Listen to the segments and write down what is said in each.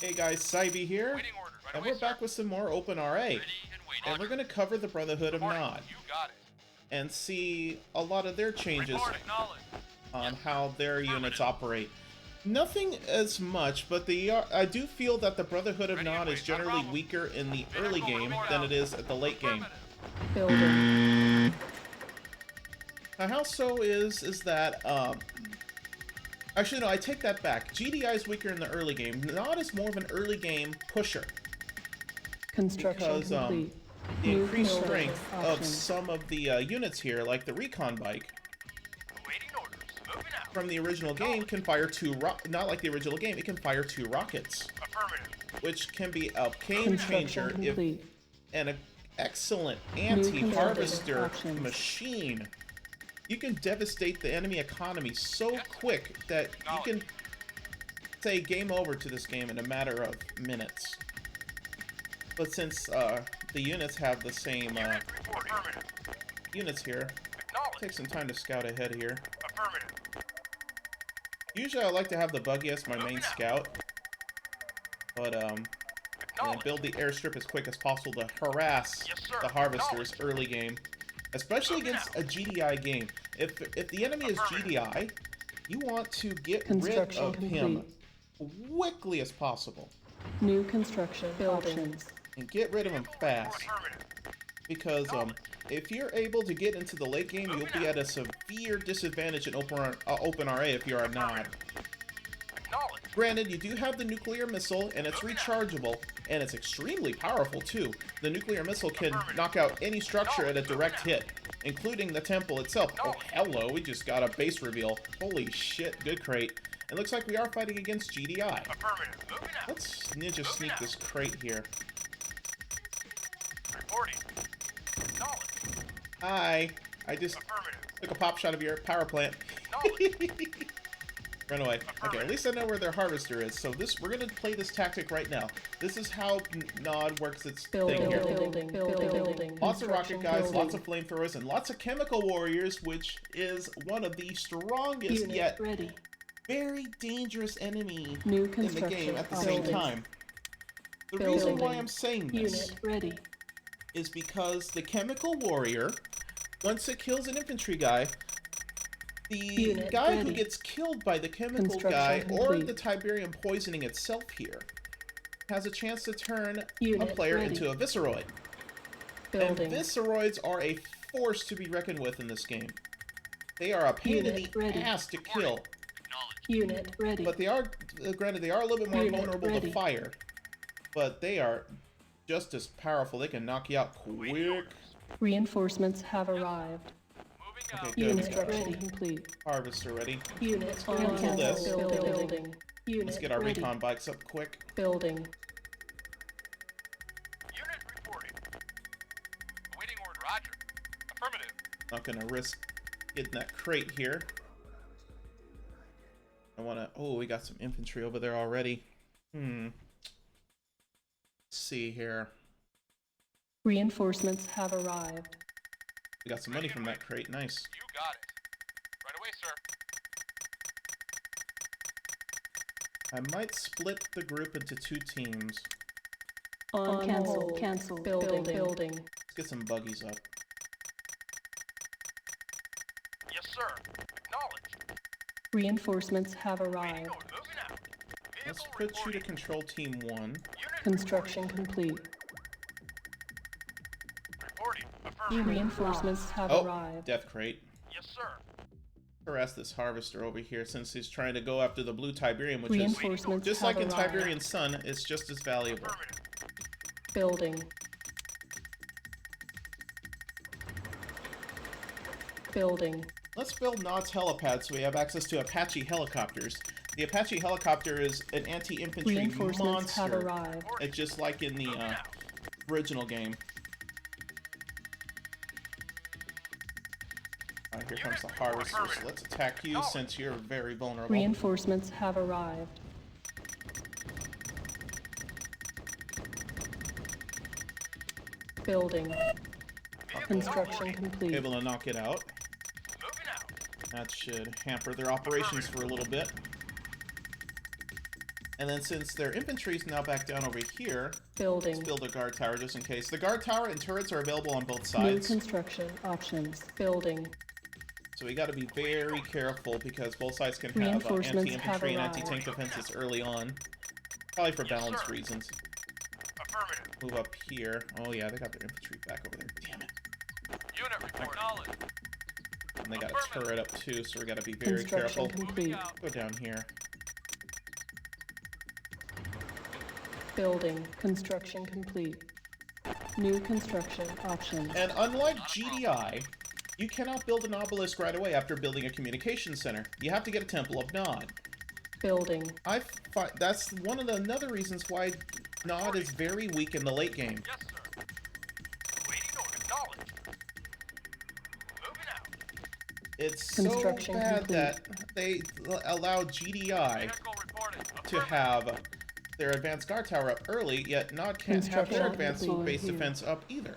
Hey guys, Cybe here, Waiting orders. Right and away, we're sir. back with some more OpenRA, Ready and waiting. and we're going to cover the Brotherhood of Reporting. Nod, You got it. and see a lot of their changes Report. Acknowledged. on Yes, how their units affirmative. operate. Nothing as much, but I do feel that the Brotherhood of Ready and Nod is waiting. Not a generally problem. weaker in the early Vehicle game moving than out. it is at the late game. Affirmative. Building. Now, how so is that, actually, no, I take that back. GDI is weaker in the early game. Nod is more of an early game pusher. Construction Because complete. the New increased building strength of options. some of the units here, like the recon bike, Awaiting orders. Moving out. from the original game can fire not like the original game, it can fire 2 rockets, Affirmative. which can be a game Construction changer if complete. an excellent construction anti-harvester options. machine. You can devastate the enemy economy so quick that you can say game over to this game in a matter of minutes. But since the units have the same Unit reporting. Affirmative. units here, Acknowledged. take some time to scout ahead here. Affirmative. Usually I like to have the buggy as my main scout, but and Acknowledged. build the airstrip as quick as possible to harass Yes, sir. the harvesters early game, especially against a GDI game. If the enemy is GDI, you want to get rid Construction of him complete. quickly as possible New construction options. and get rid of him fast, Affirmative. because if you're able to get into the late game, you'll be at a severe disadvantage in OpenRA if you're a Nod. Acknowledged. Granted, you do have the nuclear missile, and it's rechargeable, and it's extremely powerful too. The nuclear missile can knock out any structure at a direct hit, including the temple itself. Oh, hello, we just got a base reveal. Holy shit, good crate. It looks like we are fighting against GDI. Affirmative. Moving out. Let's ninja sneak this crate here. Reporting. Acknowledged. Hi, I just Affirmative. took a pop shot of your power plant. Acknowledged. Run away. Okay, at least I know where their harvester is. So we're gonna play this tactic right now. This is how Nod works its Building. thing here. Building. Lots of rocket Construction guys, lots building. of flamethrowers, and lots of chemical warriors, which is one of the strongest Unit yet ready. very dangerous enemy New in the construction game at the same building. time. The Building. reason why I'm saying this Unit ready. is because the chemical warrior, once it kills an infantry guy, the Unit guy who ready. gets killed by the chemical Construction guy or complete. the Tiberian poisoning itself here has a chance to turn a Unit player ready. into a visceroid. Building. And visceroids are a force to be reckoned with in this game. They are a pain in Unit the ready. ass to kill, Acknowledged. Unit ready. but they are, granted, they are a little bit more Unit vulnerable to ready. fire, but they are just as powerful. They can knock you out quick. Reinforcements have arrived. Moving Okay, out. good. Unit ready. Complete. Harvester ready. Unit go into this. Building. Unit Let's get our ready. recon bikes up quick. Building. Unit reporting. Awaiting order. Roger. Affirmative. Not gonna risk getting that crate here. I wanna. Oh, we got some infantry over there already. Let's see here. Reinforcements have arrived. We got some money from that crate. Nice. You got it. Right away, sir. I might split the group into 2 teams. On cancel. Cancel. Building. Let's get some buggies up. Yes, sir. Acknowledged. Reinforcements have Waiting arrived. order. Moving out. Let's Vehicle put you to reporting. control team 1. Unit Construction complete. reporting. Affirmative. Reinforcements have Oh, arrived. death crate. Yes, sir. Harass this harvester over here since he's trying to go after the blue Tiberian, which is Reinforcements just have like in arrived. Tiberian Sun, it's just as valuable. Affirmative. Building. Building. Let's build Nod's helipad so we have access to Apache helicopters. The Apache helicopter is an anti-infantry Reinforcements have monster. arrived. It's just like in the original game. Alright, here comes the harvester. So let's attack you since you're very vulnerable. Reinforcements have arrived. Building. Construction complete. Able to knock it out. Moving out. That should hamper their operations for a little bit. And then since their infantry's now back down over here, Building. let's build a guard tower just in case. The guard tower and turrets are available on both New sides. construction options. Building. So we gotta be very careful because both sides can have Reinforcements anti-infantry and have arrived. anti-tank defenses early on. Probably for balance sir. reasons. Affirmative. Move up here. Oh yeah, they got their infantry back over there. Damn it. Unit report. Knowledge. And they got a turret up too, so we gotta be very Construction careful. complete. Go down here. Building. Construction complete. New construction options. And unlike GDI, you cannot build an obelisk right away after building a communications center. You have to get a Temple of Nod. Building. I find that's one of the another reasons why Nod is very weak in the late game. Yes, sir. Waiting order. Acknowledged. Moving out. It's so Construction bad complete. that they allow GDI Vehicle reporting. to have their advanced guard tower up early, yet Nod can't have their Construction advanced complete. base defense up either.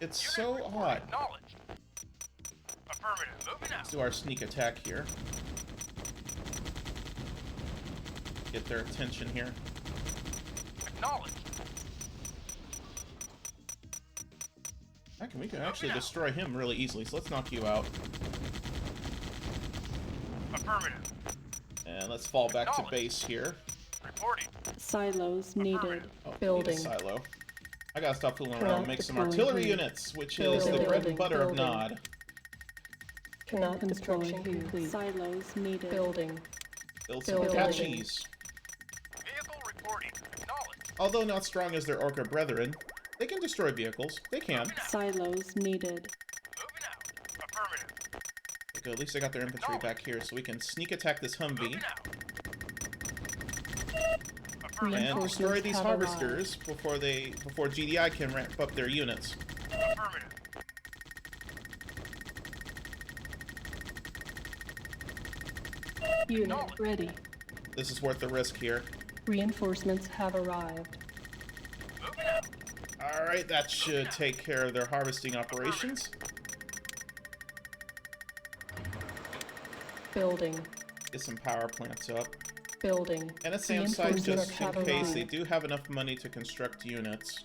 It's so Unit odd. Acknowledged. Affirmative. Moving out. Let's do our sneak attack here. Get their attention here. Acknowledged. We can actually destroy him really easily, so let's knock you out. Affirmative. And let's fall back to base here. Reporting. Silos needed. Oh, we need a Building. silo. I gotta stop fooling around Cannot and make some deploy artillery here. units, which is the Building. bread and butter of Building. Nod. Cannot construction complete. Silos needed. Building. Build some Building. Apaches. Vehicle reporting. Acknowledged. Although not strong as their Orca brethren, they can destroy vehicles. They can. Silos needed. Moving out. Affirmative. Good, at least they got their infantry back here, so we can sneak attack this Humvee Moving out. Affirmative. and destroy Reinforcements these have harvesters before GDI can ramp up their units. Affirmative. Unit ready. This is worth the risk here. Reinforcements have arrived. Moving out. Alright, that should take care of their harvesting operations. Building. Get some power plants up. Building. And a SAM site just Reinforcements in have case they arrived. do have enough money to construct units.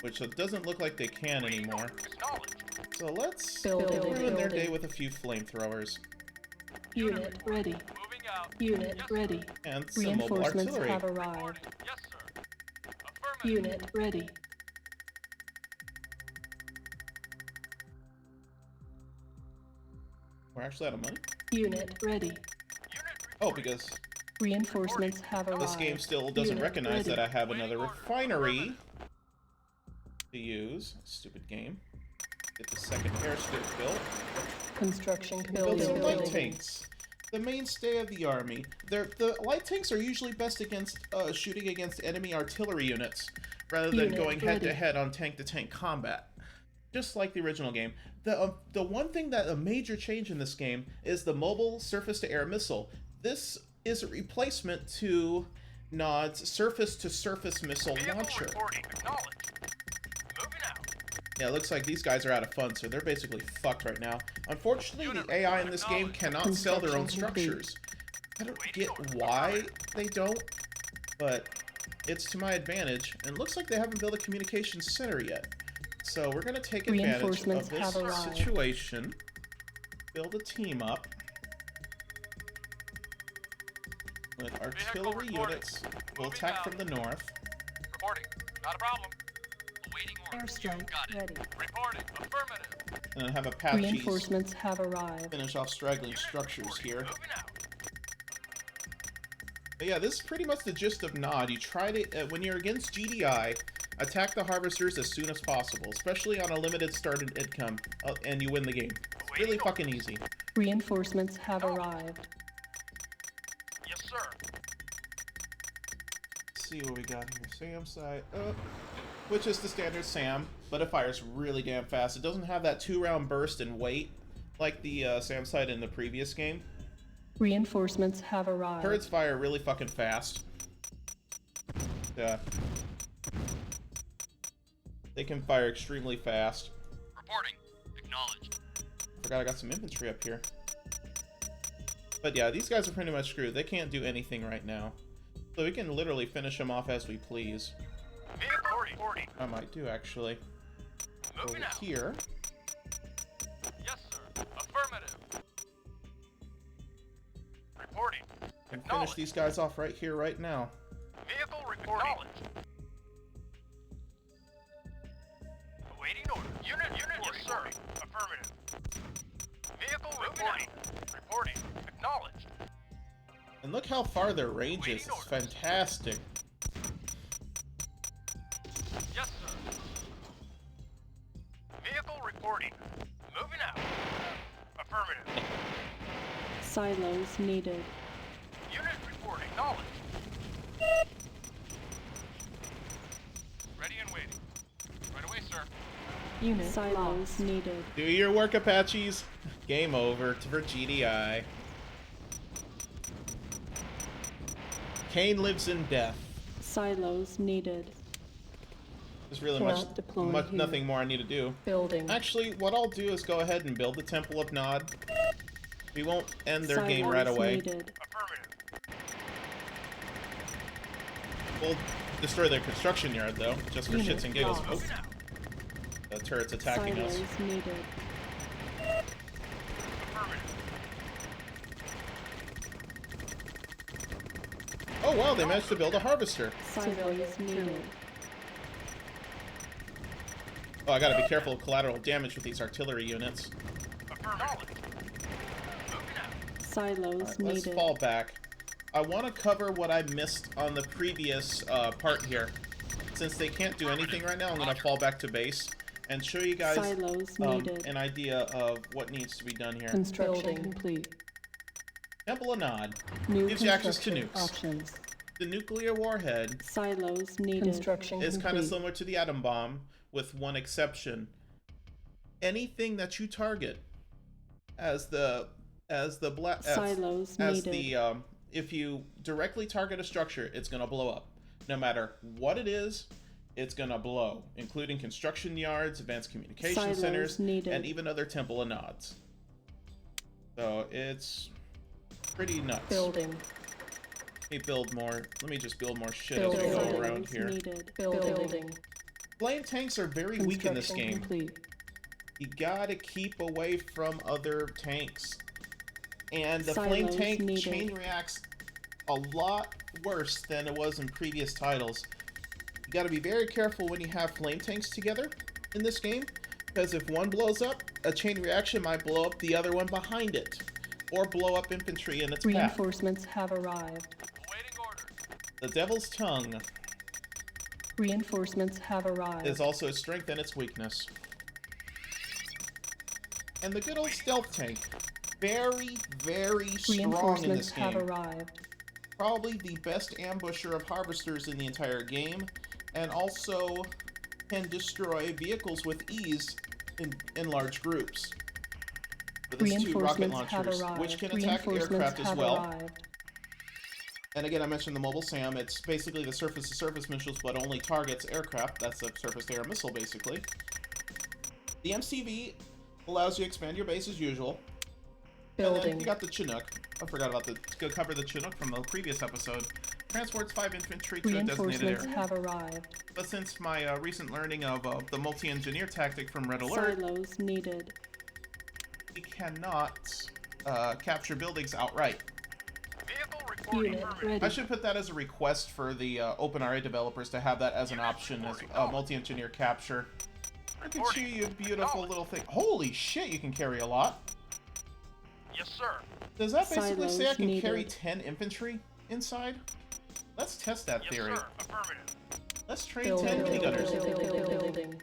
Which it doesn't look like they can anymore. Acknowledged. So let's Building. ruin their day Building. with a few flamethrowers. Unit ready. Moving out. Unit ready. And some mobile Reinforcements artillery. have arrived. Yes, sir. Affirmative. Unit ready. We're actually out of money? Unit ready. Unit Oh, because Reinforcements have arrived. this game still doesn't Unit recognize ready. that I have another refinery to use. Stupid game. Get the second airstrip built. Construction Build complete. some light tanks. The mainstay of the army. The light tanks are usually best against shooting against enemy artillery units, rather than Unit going head to ready. head on tank-to-tank combat. Just like the original game. The one thing that a major change in this game is the mobile surface-to-air missile. This is a replacement to Nod's surface-to-surface missile Vehicle launcher. reporting. Acknowledged. Moving out. Yeah, it looks like these guys are out of funds, so they're basically fucked right now. Unfortunately, the AI in this game cannot sell their own Construction complete. structures. I don't get why they don't, but it's to my advantage, and it looks like they haven't built a communications center yet. So we're going to take advantage of Reinforcements this have arrived. situation, build a team up with artillery reporting. units. We'll Moving attack out. from the north. Reporting. Not a problem. Awaiting orders. Airstrike Got it. ready. Reporting. Affirmative. And have Apaches Reinforcements have arrived. finish off straggling structures here. Moving out. But yeah, this is pretty much the gist of Nod. You try to, when you're against GDI, attack the harvesters as soon as possible, especially on a limited started income, and you win the game. It's really fucking easy. Reinforcements have arrived. Yes, sir. Let's see what we got here. SAM site up, which is the standard SAM, but it fires really damn fast. It doesn't have that 2-round burst and wait like the SAM site in the previous game. Reinforcements have arrived. Turrets fire really fucking fast. Yeah. They can fire extremely fast. Reporting. Acknowledged. Forgot I got some infantry up here. But yeah, these guys are pretty much screwed. They can't do anything right now. So we can literally finish him off as we please. Vehicle reporting. I might do, actually. Moving Over out. here. Yes, sir. Affirmative. Reporting. And finish these guys off right here, right now. Vehicle reporting. Awaiting order. Unit. Yes, sir. Affirmative. Vehicle reporting. Reporting. Acknowledged. And look how far their range is. It's fantastic. Yes, sir. Vehicle reporting. Moving out. Affirmative. Silos needed. Unit reporting. Knowledge. Ready and waiting. Right away, sir. Unit silos needed. Do your work, Apaches. Game over for GDI. Kane lives in death. Silos needed. There's really Cannot deploy here. nothing more I need to do. Building. Actually, what I'll do is go ahead and build the Temple of Nod. We won't end their game right Silos away. needed. Affirmative. We'll destroy their construction yard, though, just for Unit shits and giggles. lost. Oh, Moving out. the turret's attacking us. Silos needed. Affirmative. Oh wow, they managed to build a harvester. Silos needed. Oh, I gotta be careful of collateral damage with these artillery units. Affirmative. Moving out. Silos Alright, let's needed. fall back. I want to cover what I missed on the previous part here. Since they can't do anything right now, I'm gonna fall back to base and show you guys Silos needed. an idea of what needs to be done here. Construction complete. Temple of Nod New gives you access to construction nukes. options. The nuclear warhead Silos needed. Construction is kind of complete. similar to the atom bomb, with one exception. Anything that you target as the Silos needed. if you directly target a structure, it's gonna blow up. No matter what it is, it's gonna blow, including construction yards, advanced communication Silos centers, needed. and even other Temple of Nods. So it's pretty nuts. Building. Let me build more. Let me just build more shit as we go Silos around here. needed. Building. Flame tanks are very weak in this Construction game. complete. You gotta keep away from other tanks. And the flame Silos tank needed. chain reacts a lot worse than it was in previous titles. You gotta be very careful when you have flame tanks together in this game, because if one blows up, a chain reaction might blow up the other one behind it, or blow up infantry in its path. Reinforcements have arrived. Awaiting orders. The Devil's Tongue Reinforcements have arrived. is also its strength and its weakness. And the good old stealth tank, very, very strong in Reinforcements this have game. arrived. Probably the best ambusher of harvesters in the entire game, and also can destroy vehicles with ease in large groups. With its two rocket Reinforcements have launchers, arrived. which can attack Reinforcements aircraft as have well. arrived. And again, I mentioned the mobile SAM. It's basically the surface-to-surface missiles, but only targets aircraft. That's a surface-to-air missile, basically. The MCV allows you to expand your base as usual. And then Building. you got the Chinook. I forgot about to cover the Chinook from the previous episode. Transports 5 infantry to a designated Reinforcements area. have arrived. But since my recent learning of the multi-engineer tactic from Red Alert, Silos needed. we cannot capture buildings outright. Vehicle reporting. Unit Affirmative. ready. I should put that as a request for the OpenRA developers to have that as an option as multi-engineer capture. Look at you, you beautiful little thing. Holy shit, you can carry a lot. Yes, sir. Does that basically say I Silos can carry needed. 10 infantry inside? Let's test that Yes, theory. sir. Affirmative. Let's train Building. 10 miniguners. Building.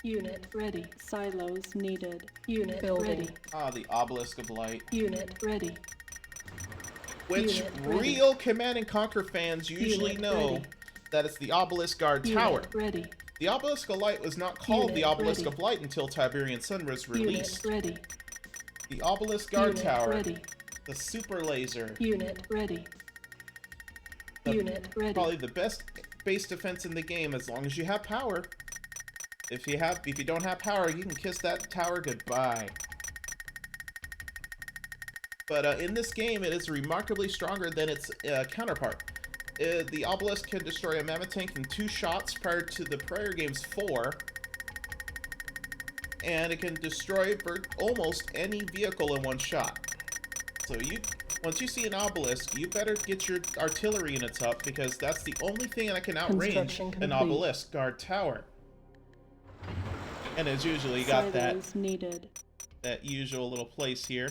Unit ready. Silos needed. Unit ready. Ah, the Obelisk of Light. Unit ready. Which Unit ready. real Command and Conquer fans usually Unit know ready. that it's the Obelisk Guard Tower. Unit ready. The Obelisk of Light was not called the Unit Obelisk ready. of Light until Tiberian Sun was released. Unit ready. The Obelisk Guard Unit Tower, ready. the Super Laser, Unit ready. The- Unit ready. probably the best base defense in the game as long as you have power. If you don't have power, you can kiss that tower goodbye. But in this game, it is remarkably stronger than its counterpart. The obelisk can destroy a mammoth tank in 2 shots prior to the prior game's 4. And it can destroy almost any vehicle in 1 shot. So once you see an obelisk, you better get your artillery units up, because that's the only thing that can outrange an obelisk guard tower. And as usual, you got Silos needed. that usual little place here.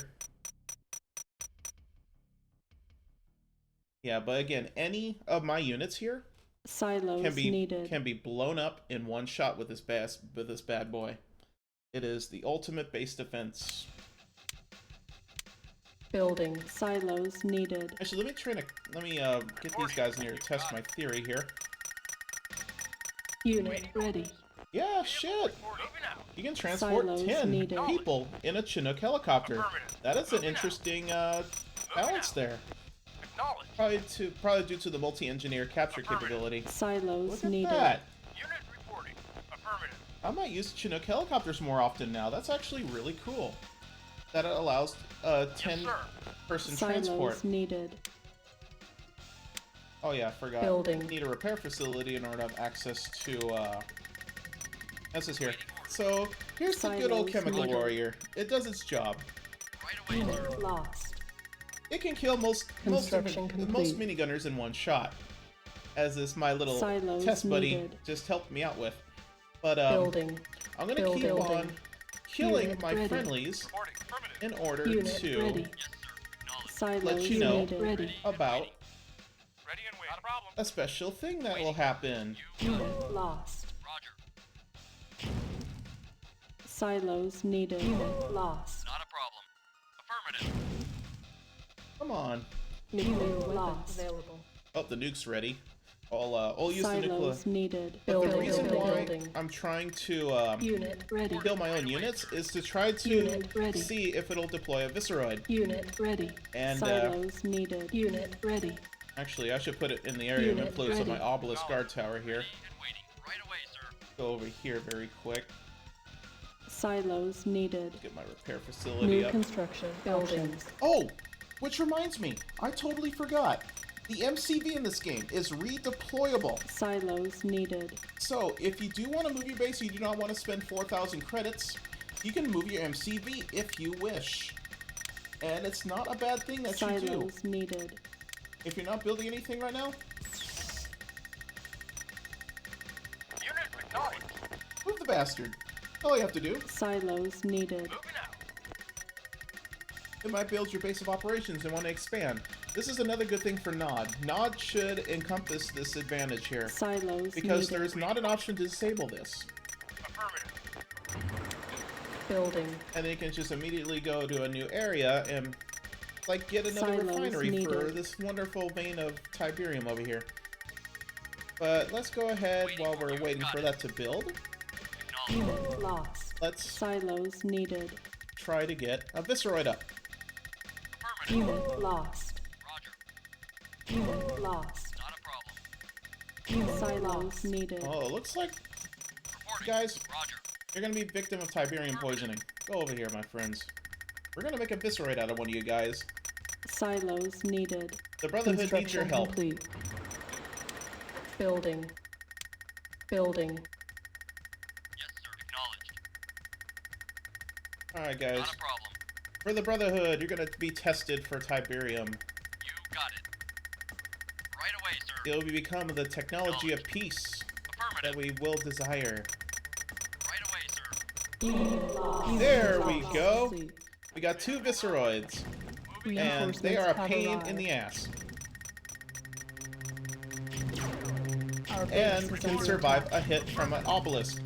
Yeah, but again, any of my units here Silos needed. can be blown up in 1 shot with this bad boy. It is the ultimate base defense. Building. Silos needed. Actually, let me get these guys in here to test my theory here. Unit ready. Yeah, shit. Moving out. You can transport Silos 10 needed. people in a Chinook helicopter. That is an interesting balance there. Acknowledged. Probably due to the multi-engineer capture capability. Silos Look at needed. that. Unit reporting. Affirmative. I might use Chinook helicopters more often now. That's actually really cool. That it allows 10-person transport. Silos needed. Oh yeah, I forgot. Building. Need a repair facility in order to have access to this is here. So here's the good old Silos chemical needed. warrior. It does its job. Right away, sir. Unit lost. It can kill most Construction complete. minigunners in 1 shot. As this my little Silos test buddy needed. just helped me out with. But Building. I'm gonna keep Building. on killing Unit my ready. friendlies Reporting. Affirmative. in order Unit to ready. Yes, sir. Acknowledged. Silos let you know needed. Ready. about Ready and waiting. Not a problem. a special thing that will happen. Unit lost. Roger. Silos needed. Unit lost. Not a problem. Affirmative. Come on. Nuclear lost. Available. Oh, the nuke's ready. I'll use the nuclear. Silos needed. But the reason why Building. I'm trying to Unit ready. kill my own units is to try to Unit ready. see if it'll deploy a Visceroid. Unit ready. And, Silos needed. Unit ready. Actually, I should put it in the area of Unit influence of my ready. obelisk guard tower here. Ready and waiting. Right away, sir. Go over here very quick. Silos needed. Get my repair facility New up. construction. Buildings. Oh, which reminds me, I totally forgot. The MCV in this game is redeployable. Silos needed. So, if you do want to move your base, you do not want to spend 4,000 credits, you can move your MCV if you wish. And it's not a bad thing that you do. Silos needed. If you're not building anything right now, Unit acknowledged. move the bastard. All you have to do, Silos needed. Moving out. it might build your base of operations and want to expand. This is another good thing for Nod. Nod should encompass this advantage here, Silos because needed. there is not an option to disable this. Affirmative. Building. And then you can just immediately go to a new area and, like, get another Silos refinery for needed. this wonderful vein of Tiberium over here. But let's go ahead while we're waiting for that to build. Acknowledged. Unit lost. Let's Silos needed. try to get a Visceroid up. Affirmative. Unit lost. Roger. Unit lost. Not a problem. Unit silos needed. Oh, it looks like, Reporting. guys, Roger. you're gonna be victim of Tiberium poisoning. Go over here, my friends. We're gonna make a Visceroid out of one of you guys. Silos needed. The Brotherhood needs your Construction help. complete. Building. Building. Yes, sir. Acknowledged. Alright, guys. Not a problem. For the Brotherhood, you're gonna be tested for Tiberium. You got it. Right away, sir. It will become the technology of peace that Affirmative. we will desire. Right away, sir. Unit lost. There we Lost. go. We got 2 Visceroids, Moving and out. they are a have pain arrived. in the ass. Our base And is can under survive attack. a hit from an obelisk.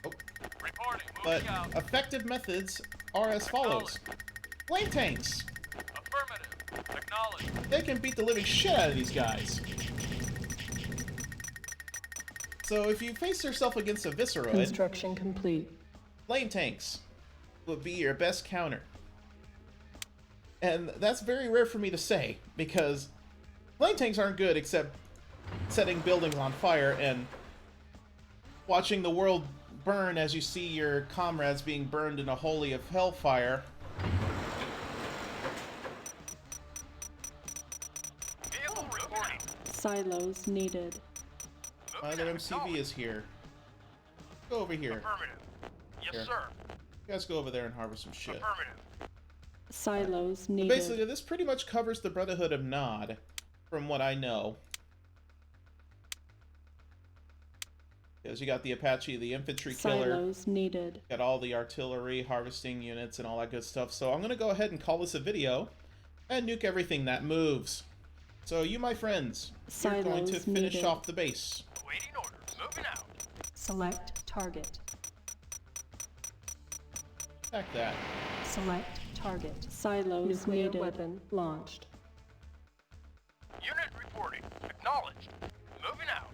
Reporting. But Moving out. effective methods are as follows. Flame tanks. Affirmative. Acknowledged. They can beat the living shit out of these guys. So if you face yourself against a Visceroid, Construction complete. flame tanks would be your best counter. And that's very rare for me to say, because flame tanks aren't good except setting buildings on fire and watching the world burn as you see your comrades being burned in a holy of hellfire. Silos needed. Either MCV is here. Go over here. Affirmative. Yes, Here. sir. You guys go over there and harvest some shit. Affirmative. Silos But needed. basically, this pretty much covers the Brotherhood of Nod, from what I know. Because you got the Apache, the infantry killer, Silos needed. got all the artillery, harvesting units, and all that good stuff. So I'm going to go ahead and call this a video and nuke everything that moves. So you, my friends, you're going to Silos finish needed. off the base. Awaiting orders. Moving out. Select target. Back that. Select target. Silos Nuclear needed. weapon launched. Unit reporting. Acknowledged. Moving out.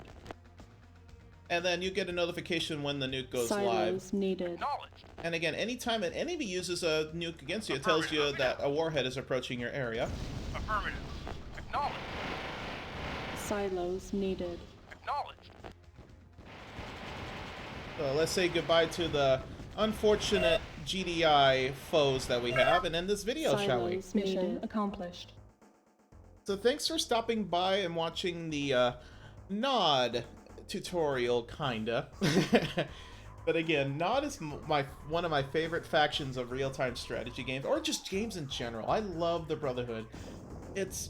And then you get a notification when the nuke goes live. Silos needed. Acknowledged. And again, anytime an enemy uses a nuke against you, it tells you that a warhead is approaching your area. Affirmative. Acknowledged. Silos needed. Acknowledged. So let's say goodbye to the unfortunate GDI foes that we have and end this video, shall we? Silos Mission needed. accomplished. So thanks for stopping by and watching the Nod tutorial, kinda. But again, Nod is one of my favorite factions of real-time strategy games, or just games in general. I love the Brotherhood. It's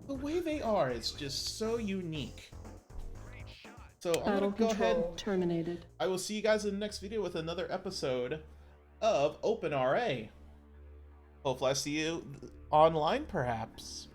the way they are. It's just so unique. So I'm Battle gonna go ahead. control terminated. I will see you guys in the next video with another episode of OpenRA. Hopefully I see you online, perhaps.